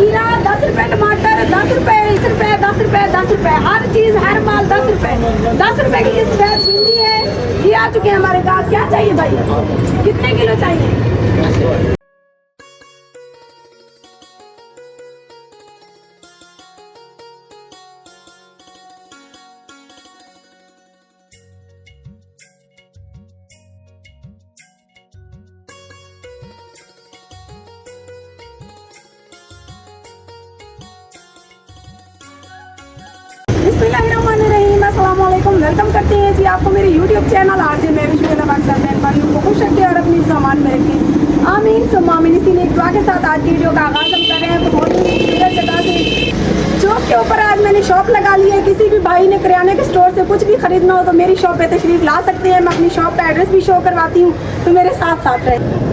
खीरा 10 रुपए, टमाटर 10 रुपए, 20 रुपए, 10 रुपए, 10 रुपए, हर चीज हर माल 10 रुपए। 10 रुपए की इस बैग भिंडी है, ये आ चुके हैं हमारे पास। क्या चाहिए भाई, कितने किलो चाहिए? बिस्मिल्लाहिर्रहमानिर्रहीम, अस्सलाम वालेकुम। वेलकम करते हैं जी आपको मेरे यूट्यूब चैनल आरजे में को खुश रखे और अपनी सामान में रखें, आमीन सुम्मा आमीन। इसीलिए एक दुआ के साथ आज की वीडियो का आगाज़ हम कर रहे हैं। बहुत ही खूबसूरत जगह से चौक के ऊपर आज मैंने शॉप लगा ली है। किसी भी भाई ने किराने के स्टोर से कुछ भी खरीदना हो तो मेरी शॉप पे तशरीफ़ ला सकते हैं। मैं अपनी शॉप का एड्रेस भी शो करवाती हूँ, तो मेरे साथ साथ रहे।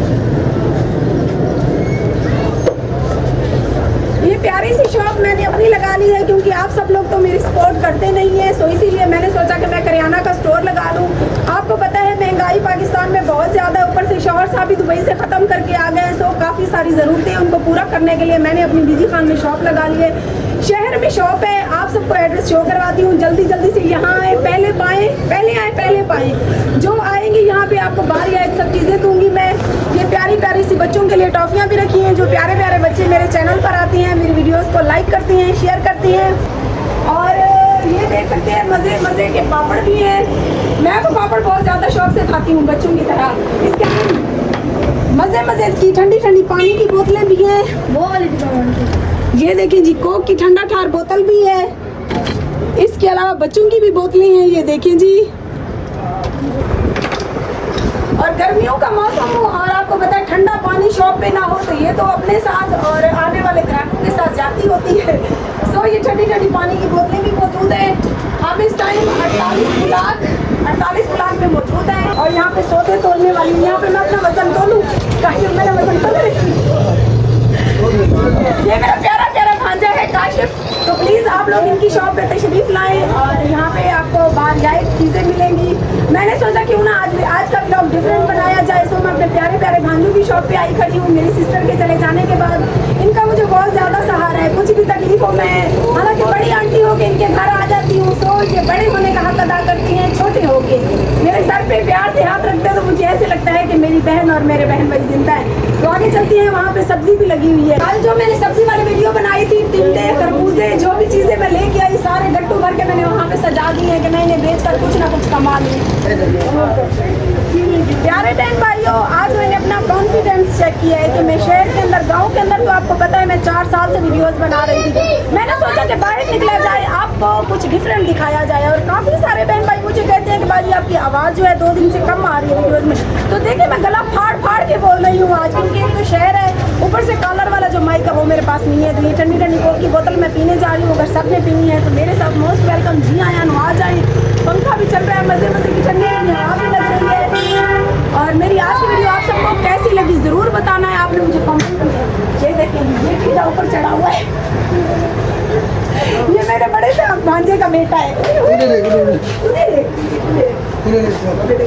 ये प्यारी सी शॉप मैंने अपनी लगा ली है क्योंकि आप सब लोग तो मेरी सपोर्ट करते नहीं है, सो इसीलिए मैंने सोचा कि मैं करियाना का स्टोर लगा लूँ। आपको पता है महंगाई पाकिस्तान में बहुत ज़्यादा, ऊपर से शौहर साहब भी दुबई से ख़त्म करके आ गए, सो काफ़ी सारी ज़रूरतें उनको पूरा करने के लिए मैंने अपनी बीजी खान में शॉप लगा ली है। शहर में शॉप है, आप सबको एड्रेस शो करवाती हूँ। जल्दी जल्दी से यहाँ आए, पहले पाएँ, पहले आए पहले पाएँ। जो आएंगे यहाँ पे आपको बाहर या सब चीज़ें दूँगी मैं। ये प्यारी प्यारी सी बच्चों के लिए टॉफ़ियाँ भी रखी हैं। जो प्यारे प्यारे बच्चे मेरे चैनल पर आते हैं, मेरी वीडियोस को लाइक करती हैं, शेयर करती हैं। और ये देख सकते हैं मज़े मज़े के पापड़ भी हैं। मैं तो पापड़ बहुत ज़्यादा शौक से खाती हूँ बच्चों की तरह। इसके मज़े मज़े की ठंडी ठंडी पानी की बोतलें भी हैं। वो वाली ये देखिए जी, कोक की ठंडा ठार बोतल भी है। इसके अलावा बच्चों की भी बोतलें हैं, ये देखें जी। और गर्मियों का मौसम हो और आपको पता है ठंडा पानी शॉप पे ना हो तो ये तो अपने साथ और आने वाले ग्राहकों के साथ जाती होती है। सो ये ठंडी ठंडी पानी की बोतलें भी मौजूद हैं। हम इस टाइम 48 ब्लॉक में मौजूद हैं। और यहाँ पे सौदे तोलने वाली, यहाँ पे मैं अपना वजन तोलूँ, कहीं मेरा वजन तोल रही। ये मेरा प्यारा प्यारा भांजा है काशिफ, तो प्लीज़ आप लोग इनकी शॉप पे तशरीफ़ लाएं और यहाँ पे आपको बाहर जाए चीज़ें मिलेंगी। मैंने सोचा क्यों ना आज का ब्लॉग डिफरेंट बनाया जाए, सो मैं अपने प्यारे प्यारे भांजों की शॉप पे आई खड़ी हूँ। मेरी सिस्टर के चले जाने के बाद इनका मुझे बहुत ज़्यादा सहारा है। कुछ भी तकलीफ हो, मैं हालांकि बड़ी आंटी हो के इनके घर आ जाती हूँ, सो ये बड़े होने का हक अदा करती हैं छोटे हो के। मेरे सर पे प्यार से हाथ रखते हैं तो मुझे ऐसे लगता है कि मेरी बहन और मेरे बहन भाई जिंदा है। तो आगे चलती है, वहाँ पे सब्जी भी लगी हुई है। कल जो मैंने सब्जी वाली वीडियो बनाई थी, टिंडे खरबूजे जो भी चीज़ें मैं लेके आई सारे गट्टू भर के मैंने वहाँ पे सजा दी है कि मैं इन्हें बेच कर कुछ ना कुछ कमा लूँ। प्यारे बहन भाइयों, आज मैंने अपना कॉन्फिडेंस चेक किया है कि मैं शहर के अंदर, गांव के अंदर तो आपको पता है मैं 4 साल से वीडियोस बना रही थी। मैंने सोचा कि बाहर निकला जाए, आपको कुछ डिफरेंट दिखाया जाए। और काफ़ी सारे बहन भाई मुझे कहते हैं कि भाई आपकी आवाज़ जो है 2 दिन से कम आ रही है वीडियोज़ में। तो देखिए मैं गला फाड़ फाड़ के बोल रही हूँ आज, क्योंकि एक तो शहर है, ऊपर से कॉलर वाला जो माइक है वो मेरे पास नहीं है। तो ये ठंडी ठंडी कोक की बोतल मैं पीने जा रही हूँ। अगर सबने पीनी है तो मेरे साथ मोस्ट वेलकम, जी आया आ जाए। पंखा भी चल रहा है, मज़े मज़े की ठंडी हवा भी लग रही है। और मेरी आज की वीडियो आप सबको कैसी लगी ज़रूर बताना है आपने मुझे कमेंट में। ये देखिए ये कीड़ा ऊपर चढ़ा हुआ है, ये मेरे बड़े से भांजे का बेटा है।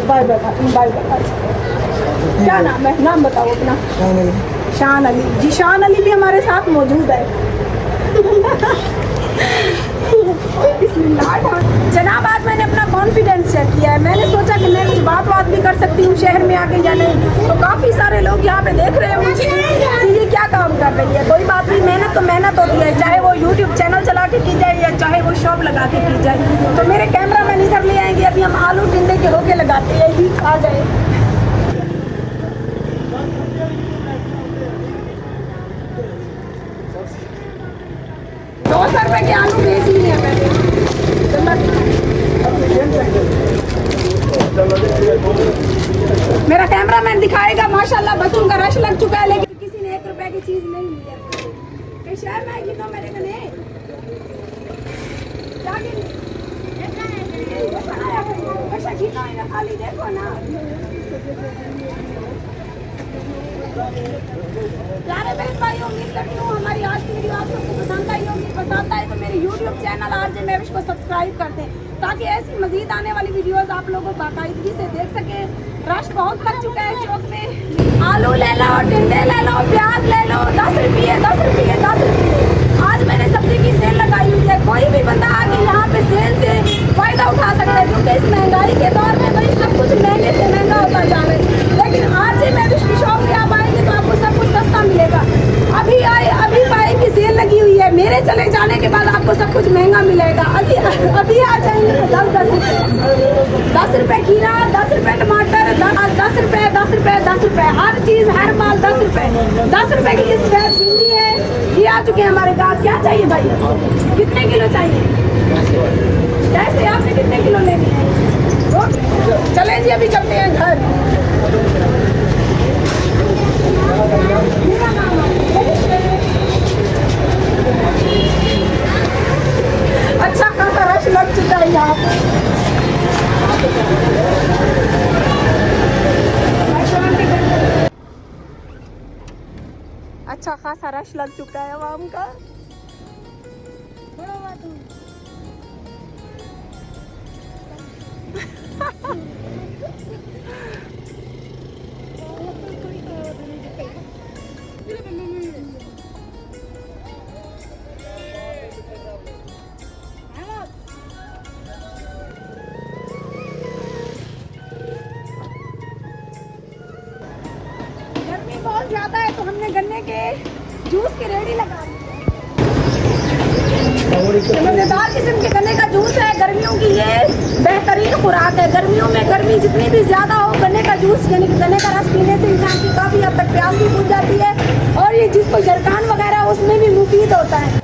Bye bye bye. क्या नाम है, नाम बताओ अपना। शान अली जी, शान अली भी हमारे साथ मौजूद है। जनाब आज मैंने अपना कॉन्फिडेंस चेक किया है। मैंने सोचा कि मैं कुछ बात भी कर सकती हूँ शहर में आके या नहीं। तो काफ़ी सारे लोग यहाँ पे देख रहे हैं मुझे कि ये क्या काम कर रही है। कोई बात नहीं, मेहनत तो मेहनत होती है, चाहे वो यूट्यूब चैनल चला के की जाए या चाहे वो शॉप लगा के की जाए। तो मेरे कैमरा मैन इधर ले आएंगे, अभी हम आलू टिंडे के होके लगाते हैं, बीच आ जाए। 200 रुपए के आलू बेच लिए हैं मैंने। मेरा कैमरामैन दिखाएगा, माशाल्लाह बच्चों का रश लग चुका है, लेकिन किसी ने 1 रुपए की चीज नहीं ली है। शहर में आएगी तो मेरे कने खाली देखो ना। प्यारे बहन भाई, उम्मीद करती हूँ हमारी आज की वीडियो आप सबको पसंद आई होगी। पसंद आए तो मेरे YouTube चैनल आरजे मेविश को सब्सक्राइब कर दें, ताकि ऐसी मजीद आने वाली वीडियोस आप लोगों को बाकायदगी से देख सके। रश बहुत लग चुका है चौक में। आलू ले लो, टिंडे ले लो, प्याज ले लो, 10 रुपये 10 रुपये 10 रुपये। चले जाने के बाद आपको सब कुछ महंगा मिलेगा। अभी अभी आ जाएंगे तो 10 रुपए खीरा, 10 रुपए टमाटर, 10 रुपए 10 रुपए 10 रुपए, हर चीज हर माल 10 रुपए। 10 रुपए की इस बैग भिंडी है, ये आ चुके हैं हमारे पास। क्या चाहिए भाई, कितने किलो चाहिए, कैसे आपने कितने किलो लेनी है? चले जी अभी चलते हैं घर। अच्छा खासा रश लग चुका है यहाँ पे। अच्छा खासा रश लग चुका है आवाम का। गर्मी बहुत ज्यादा है तो हमने गन्ने के जूस की रेडी लगा दी है। मजेदार किस्म के गन्ने का जूस है, गर्मियों की ये बेहतरीन खुराक है। गर्मियों में गर्मी जितनी भी ज्यादा हो, गन्ने का जूस यानी कि गन्ने का रस पीने से इंसान की काफी हद तक प्यास भी बुझ जाती है और ये जिसको जरकान वगैरह उसमें भी मुफीद होता है।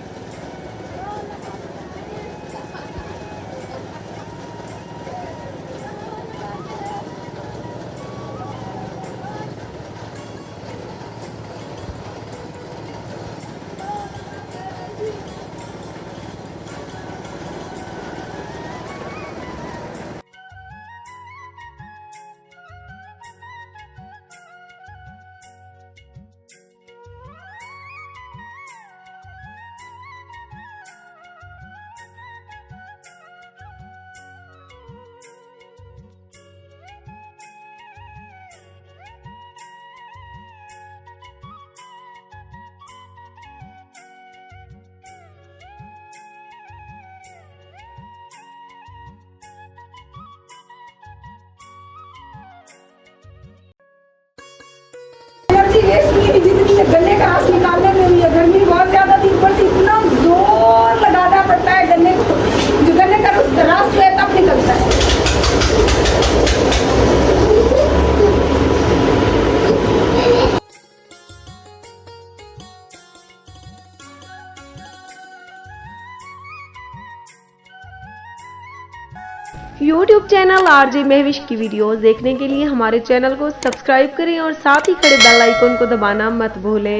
जितनी गन्ने का रस निकालने में हुई है, गर्मी बहुत ज्यादा थी, ऊपर से इतना जोर लगाना पड़ता है गन्ने को, जो गन्ने का रस जो है तब निकलता है। YouTube चैनल आरजे महविश की वीडियोस देखने के लिए हमारे चैनल को सब्सक्राइब करें और साथ ही खड़े बेल आइकन को दबाना मत भूलें।